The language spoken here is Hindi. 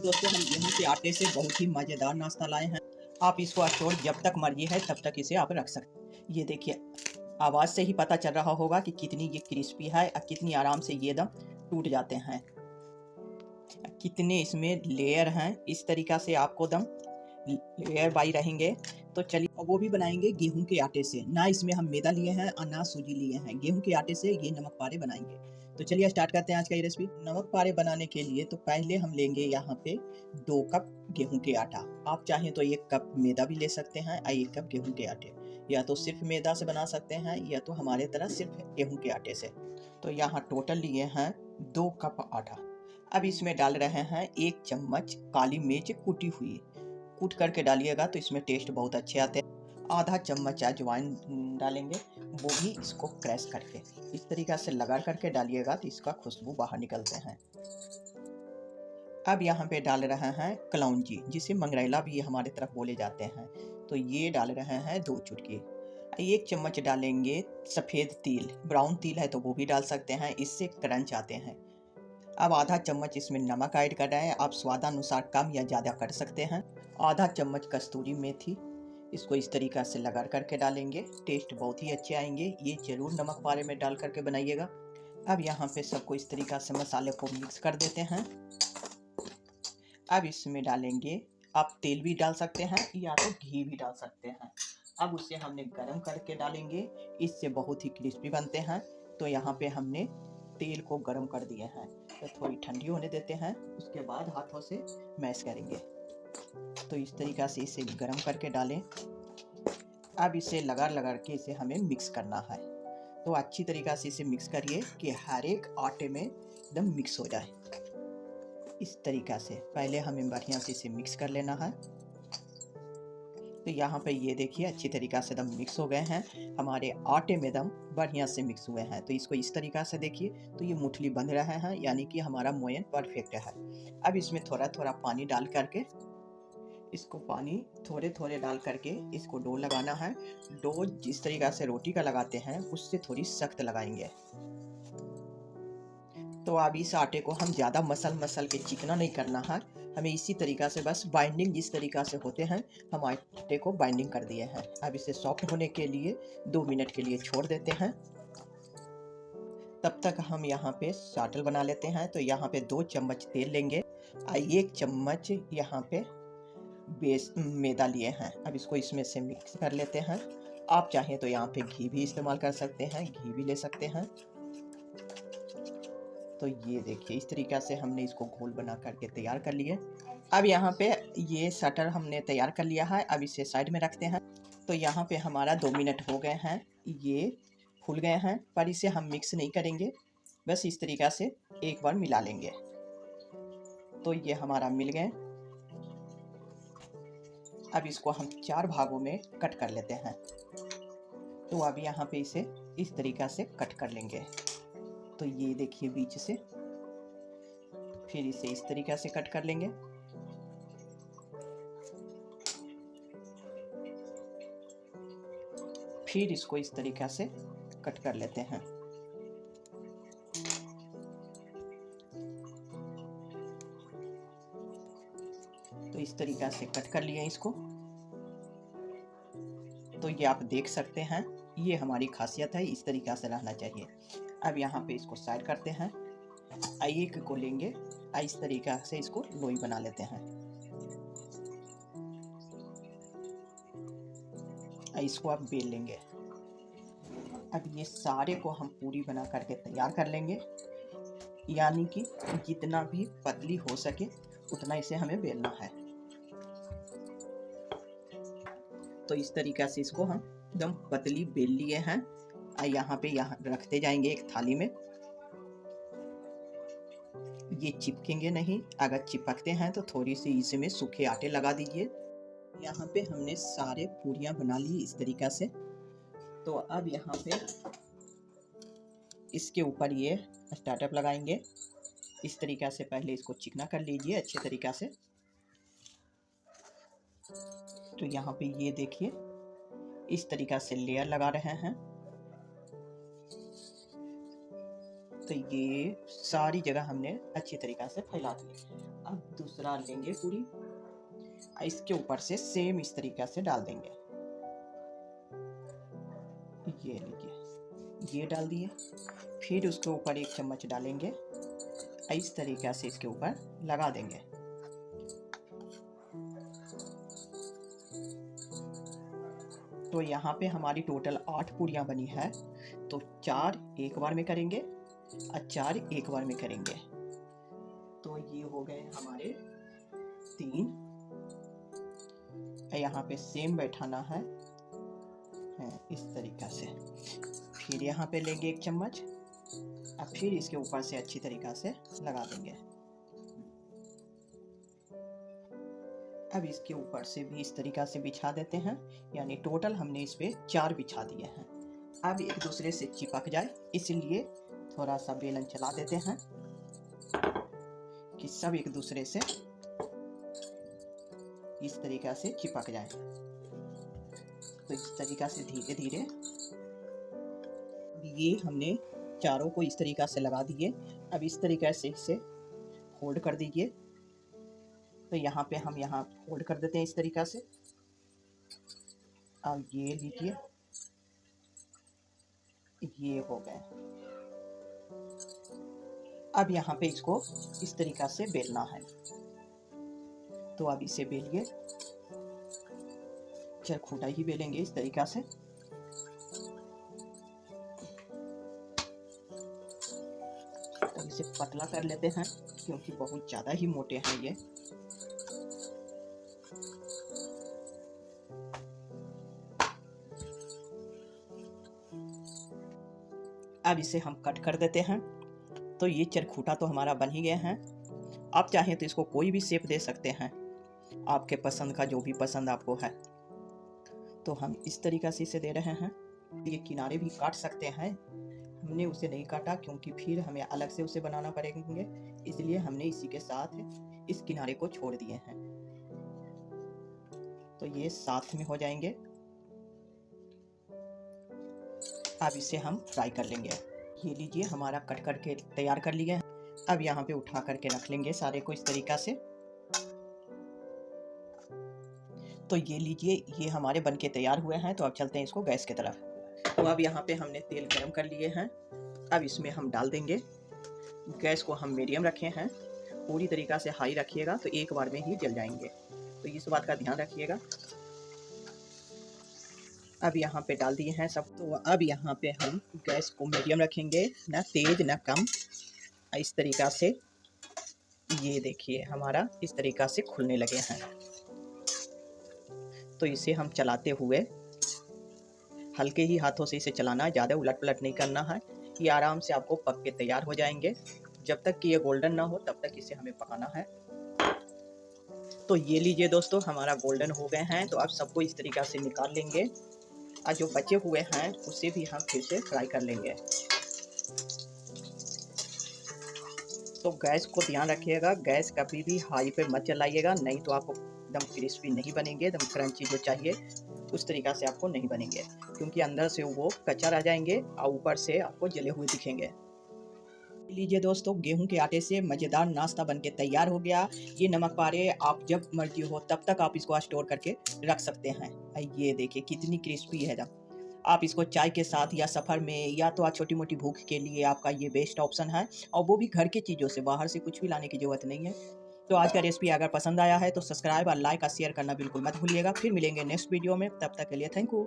दोस्तों हम गेहूं के आटे से बहुत ही मज़ेदार नाश्ता लाए हैं। आप इसको स्टोर जब तक मर्जी है तब तक इसे आप रख सकते हैं। ये देखिए, आवाज़ से ही पता चल रहा होगा कि कितनी ये क्रिस्पी है और कितनी आराम से ये दम टूट जाते हैं। कितने इसमें लेयर हैं, इस तरीक़ा से आपको दम लेयर बाई रहेंगे। तो चलिए, वो भी बनाएंगे गेहूं के आटे से। ना इसमें हम मैदा लिए हैं और ना सूजी लिए हैं। गेहूं के आटे से ये नमक पारे बनाएंगे। तो चलिए स्टार्ट करते हैं आज का ये रेसिपी। नमक पारे बनाने के लिए तो पहले हम लेंगे यहाँ पे 2 कप गेहूं के आटा। आप चाहें तो 1 कप मैदा भी ले सकते हैं और 1 कप गेहूं के आटे। या तो सिर्फ मैदा से बना सकते हैं या तो हमारे तरह सिर्फ गेहूं के आटे से। तो यहाँ टोटल लिए हैं 2 कप आटा। अब इसमें डाल रहे हैं 1 चम्मच काली मिर्च कुटी हुई। कूट करके डालिएगा तो इसमें टेस्ट बहुत अच्छे आते हैं। आधा चम्मच अजवाइन डालेंगे, वो भी इसको क्रैश करके इस तरीक़ा से लगा करके डालिएगा तो इसका खुशबू बाहर निकलते हैं। अब यहाँ पे डाल रहे हैं कलौंजी, जिसे मंगरैला भी हमारे तरफ बोले जाते हैं। तो ये डाल रहे हैं 2 चुटकी। 1 चम्मच डालेंगे सफ़ेद तिल, ब्राउन तिल है तो वो भी डाल सकते हैं, इससे क्रंच आते हैं। अब आधा चम्मच इसमें नमक ऐड कर रहे हैं, आप स्वादानुसार कम या ज़्यादा कर सकते हैं। आधा चम्मच कस्तूरी मेथी, इसको इस तरीक़ा से लगा करके डालेंगे, टेस्ट बहुत ही अच्छे आएंगे। ये ज़रूर नमक पारे में डाल करके बनाइएगा। अब यहाँ पे सबको इस तरीक़ा से मसाले को मिक्स कर देते हैं। अब इसमें डालेंगे, आप तेल भी डाल सकते हैं या तो घी भी डाल सकते हैं। अब उसे हमने गरम करके डालेंगे, इससे बहुत ही क्रिस्पी बनते हैं। तो यहाँ पे हमने तेल को गरम कर दिए हैं, तो थोड़ी ठंडी होने देते हैं, उसके बाद हाथों से मैश करेंगे। तो इस तरीक़ा से इसे गरम करके डालें। अब इसे लगा के इसे हमें मिक्स करना है। तो अच्छी तरीक़ा से इसे मिक्स करिए कि हर एक आटे में एकदम मिक्स हो जाए। इस तरीक़ा से पहले हमें बढ़िया से इसे मिक्स कर लेना है। तो यहाँ पे ये देखिए अच्छी तरीक़ा से दम मिक्स हो गए हैं, हमारे आटे में दम बढ़िया से मिक्स हुए हैं। तो इसको इस तरीक़ा से देखिए, तो ये मुठली बंध रहे हैं, यानी कि हमारा मोयन परफेक्ट है। अब इसमें थोड़ा थोड़ा पानी डाल करके, इसको पानी थोड़े थोड़े डाल करके इसको डो लगाना है। डो जिस तरीक़ा से रोटी का लगाते हैं उससे थोड़ी सख्त लगाएंगे। तो अब इस आटे को हम ज़्यादा मसल के चिकना नहीं करना है, हमें इसी तरीक़ा से बस बाइंडिंग जिस तरीक़ा से होते हैं हम आटे को बाइंडिंग कर दिए हैं। अब इसे सॉफ्ट होने के लिए 2 मिनट के लिए छोड़ देते हैं। तब तक हम यहाँ पे शाटल बना लेते हैं। तो यहाँ पे 2 चम्मच तेल लेंगे और 1 चम्मच यहाँ पे मैदा लिए हैं। अब इसको इसमें से मिक्स कर लेते हैं। आप चाहें तो यहाँ पे घी भी इस्तेमाल कर सकते हैं, घी भी ले सकते हैं। तो ये देखिए इस तरीक़ा से हमने इसको घोल बना करके तैयार कर लिए। अब यहाँ पे ये सटर हमने तैयार कर लिया है, अब इसे साइड में रखते हैं। तो यहाँ पे हमारा 2 मिनट हो गए हैं, ये फूल गए हैं, पर इसे हम मिक्स नहीं करेंगे, बस इस तरीक़ा से एक बार मिला लेंगे। तो ये हमारा मिल गए। अब इसको हम 4 भागों में कट कर लेते हैं। तो अब यहाँ पे इसे इस तरीक़ा से कट कर लेंगे। तो ये देखिए बीच से, फिर इसे इस तरीक़ा से कट कर लेंगे। फिर इसको इस तरीक़ा से कट कर लेते हैं। तो इस तरीक़ा से कट कर लिए इसको। तो ये आप देख सकते हैं, ये हमारी खासियत है, इस तरीक़ा से रहना चाहिए। अब यहाँ पे इसको साइड करते हैं। एक को लेंगे, इस तरीक़ा से इसको लोई बना लेते हैं। इसको आप बेल लेंगे। अब ये सारे को हम पूरी बना करके तैयार कर लेंगे, यानी कि जितना भी पतली हो सके उतना इसे हमें बेलना है। तो इस तरीक़ा से इसको हम एकदम पतली बेल लिए हैं। यहाँ पे रखते जाएंगे एक थाली में। ये चिपकेंगे नहीं, अगर चिपकते हैं तो थोड़ी सी इसमें सूखे आटे लगा दीजिए। यहाँ पे हमने सारे पूरियाँ बना ली इस तरीक़ा से। तो अब यहाँ पे इसके ऊपर ये स्टार्टअप लगाएंगे। इस तरीक़ा से पहले इसको चिकना कर लीजिए अच्छे तरीक़ा से। तो यहाँ पे ये देखिए इस तरीक़ा से लेयर लगा रहे हैं। तो ये सारी जगह हमने अच्छी तरीक़ा से फैला दी। अब दूसरा लेंगे पूरी, इसके ऊपर से सेम इस तरीक़ा से डाल देंगे। ये लीजिए, ये डाल दिए। फिर उसके ऊपर 1 चम्मच डालेंगे, इस तरीक़ा से इसके ऊपर लगा देंगे। तो यहाँ पे हमारी टोटल 8 पूरियाँ बनी है। तो 4 एक बार में करेंगे और 4 एक बार में करेंगे। तो ये हो गए हमारे 3। यहाँ पे सेम बैठाना है इस तरीक़ा से। फिर यहाँ पे लेंगे 1 चम्मच और फिर इसके ऊपर से अच्छी तरीक़ा से लगा देंगे। अब इसके ऊपर से भी इस तरीक़ा से बिछा देते हैं, यानी टोटल हमने इस पे 4 बिछा दिए हैं। अब एक दूसरे से चिपक जाए, इसलिए थोड़ा सा बेलन चला देते हैं कि सब एक दूसरे से इस तरीक़ा से चिपक जाए। तो इस तरीक़ा से धीरे धीरे ये हमने चारों को इस तरीक़ा से लगा दिए। अब इस तरीक़े से इसे होल्ड कर दीजिए। तो यहाँ पे हम यहाँ होल्ड कर देते हैं इस तरीक़ा से। अब ये लीजिए, ये हो गए। अब यहाँ पे इसको इस तरीक़ा से बेलना है। तो अब इसे बेलिए, चरखूटा ही बेलेंगे इस तरीक़ा से। तो इसे पतला कर लेते हैं क्योंकि बहुत ज़्यादा ही मोटे हैं ये। अब इसे हम कट कर देते हैं। तो ये चरखूटा तो हमारा बन ही गया है। आप चाहें तो इसको कोई भी शेप दे सकते हैं, आपके पसंद का, जो भी पसंद आपको है। तो हम इस तरीक़ा से इसे दे रहे हैं। ये किनारे भी काट सकते हैं, हमने उसे नहीं काटा क्योंकि फिर हमें अलग से उसे बनाना पड़ेंगे, इसलिए हमने इसी के साथ इस किनारे को छोड़ दिए हैं। तो ये साथ में हो जाएंगे। अब इसे हम फ्राई कर लेंगे। ये लीजिए, हमारा कट करके तैयार कर लिए हैं। अब यहाँ पे उठा करके रख लेंगे सारे को इस तरीक़ा से। तो ये लीजिए, ये हमारे बनके तैयार हुए हैं। तो अब चलते हैं इसको गैस की तरफ। तो अब यहाँ पे हमने तेल गरम कर लिए हैं। अब इसमें हम डाल देंगे। गैस को हम मीडियम रखे हैं, पूरी तरीक़ा से हाई रखिएगा तो एक बार में ही जल जाएंगे। तो इस बात का ध्यान रखिएगा। अब यहाँ पे डाल दिए हैं सब। तो अब यहाँ पे हम गैस को मीडियम रखेंगे, ना तेज़ ना कम। इस तरीक़ा से ये देखिए हमारा इस तरीक़ा से खुलने लगे हैं। तो इसे हम चलाते हुए हल्के ही हाथों से इसे चलाना है, ज़्यादा उलट पलट नहीं करना है। ये आराम से आपको पक के तैयार हो जाएंगे। जब तक कि ये गोल्डन ना हो तब तक इसे हमें पकाना है। तो ये लीजिए दोस्तों, हमारा गोल्डन हो गए हैं। तो अब सबको इस तरीक़ा से निकाल लेंगे और जो बचे हुए हैं उसे भी हम फिर से फ्राई कर लेंगे। तो गैस को ध्यान रखिएगा, गैस कभी भी हाई पे मत चलाइएगा, नहीं तो आपको एकदम क्रिस्पी नहीं बनेंगे। एकदम क्रंची जो चाहिए उस तरीक़ा से आपको नहीं बनेंगे, क्योंकि अंदर से वो कच्चा रह जाएंगे और ऊपर से आपको जले हुए दिखेंगे। लीजिए दोस्तों, गेहूं के आटे से मज़ेदार नाश्ता बनके तैयार हो गया। ये नमक पारे आप जब मर्जी हो तब तक आप इसको स्टोर करके रख सकते हैं। ये देखिए कितनी क्रिस्पी है। जब आप इसको चाय के साथ या सफ़र में या तो छोटी मोटी भूख के लिए आपका ये बेस्ट ऑप्शन है, और वो भी घर की चीज़ों से, बाहर से कुछ भी लाने की ज़रूरत नहीं है। तो आज का रेसिपी अगर पसंद आया है तो सब्सक्राइब और लाइक और शेयर करना बिल्कुल मत भूलिएगा। फिर मिलेंगे नेक्स्ट वीडियो में, तब तक के लिए थैंक यू।